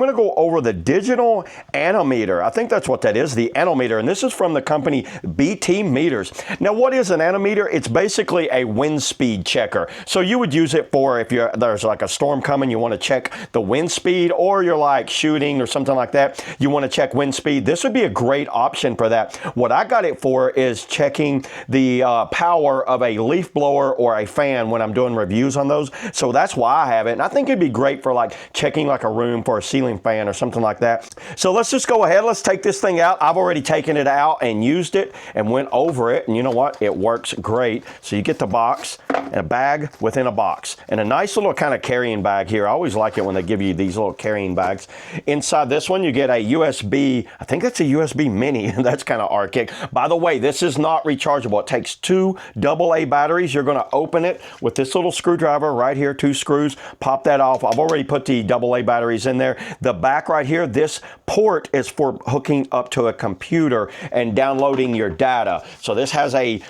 I'm going to go over the digital Anemometer. I think that's what that is, the Anemometer, and this is from the company BTMETER. Now, what is an Anemometer? It's basically a wind speed checker. So you would use it for if there's like a storm coming, you want to check the wind speed, or you're like shooting or something like that, you want to check wind speed. This would be a great option for that. What I got it for is checking the power of a leaf blower or a fan when I'm doing reviews on those. So that's why I have it, and I think it'd be great for like checking like a room for a ceiling fan or something like that. So let's just go ahead. Let's take this thing out. I've already taken it out and used it and went over it. And you know what? It works great. So you get the box and a bag within a box and a nice little kind of carrying bag here. I always like it when they give you these little carrying bags. Inside this one, you get a USB. I think that's a USB mini. That's kind of archaic. By the way, this is not rechargeable. It takes 2 AA batteries. You're going to open it with this little screwdriver right here, 2 screws. Pop that off. I've already put the AA batteries in there. The back right here, this port is for hooking up to a computer and downloading your data. So this has a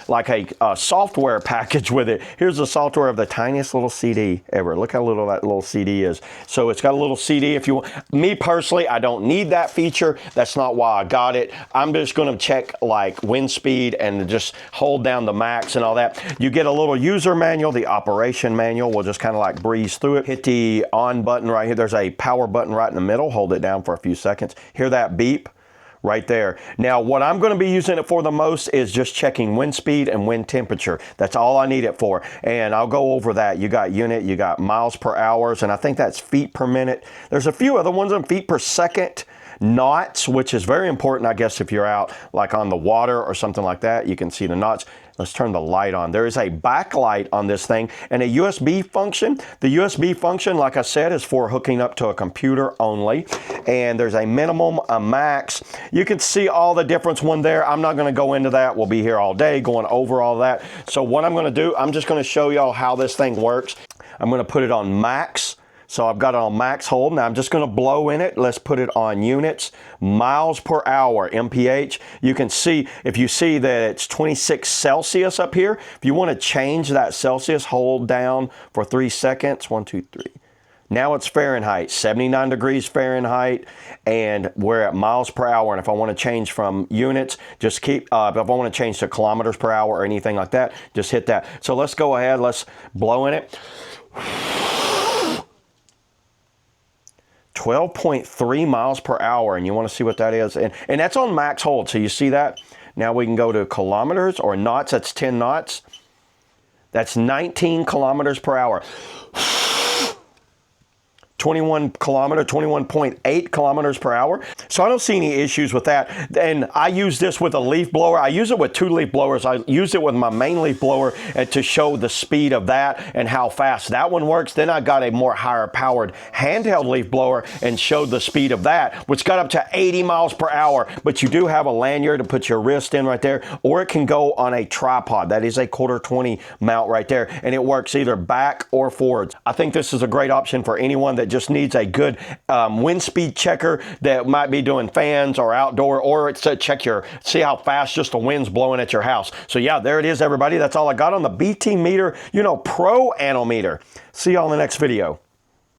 software package with it. Here's the software of the tiniest little CD ever. Look how little that little CD is. So it's got a little CD if you want. Me personally, I don't need that feature. That's not why I got it. I'm just going to check like wind speed and just hold down the max and all that. You get a little user manual, the operation manual. We'll just kind of like breeze through it. Hit the on button right here. There's a power button right in the middle. Hold it down for a few seconds. Hear that beep? Right there. Now, what I'm going to be using it for the most is just checking wind speed and wind temperature. That's all I need it for. And I'll go over that. You got unit, you got miles per hours, and I think that's feet per minute. There's a few other ones on feet per second. Knots, which is very important, I guess, if you're out like on the water or something like that, you can see the knots. Let's turn the light on. There is a backlight on this thing and a USB function. The USB function, like I said, is for hooking up to a computer only. And there's a minimum, a max. You can see all the difference one there. I'm not going to go into that. We'll be here all day going over all that. So what I'm going to do, I'm just going to show y'all how this thing works. I'm going to put it on max. So I've got it on max hold. Now I'm just going to blow in it. Let's put it on units, miles per hour, MPH. You can see, if you see that it's 26 Celsius up here, if you want to change that Celsius, hold down for 3 seconds. 1, 2, 3. Now it's Fahrenheit, 79 degrees Fahrenheit, and we're at miles per hour. And if I want to change from units, just keep, if I want to change to kilometers per hour or anything like that, just hit that. So let's go ahead, let's blow in it. 12.3 miles per hour, and you want to see what that is. And that's on max hold, so you see that? Now we can go to kilometers or knots. That's 10 knots. That's 19 kilometers per hour. 21.8 kilometers per hour. So I don't see any issues with that. And I use this with a leaf blower. I use it with 2 leaf blowers. I use it with my main leaf blower to show the speed of that and how fast that one works. Then I got a more higher powered handheld leaf blower and showed the speed of that, which got up to 80 miles per hour. But you do have a lanyard to put your wrist in right there, or it can go on a tripod. That is a 1/4-20 mount right there. And it works either back or forwards. I think this is a great option for anyone that just needs a good wind speed checker that might be doing fans or outdoor, or it's to check see how fast just the wind's blowing at your house. So yeah, there it is, everybody. That's all I got on the BTMETER, Pro Anemometer. See y'all in the next video.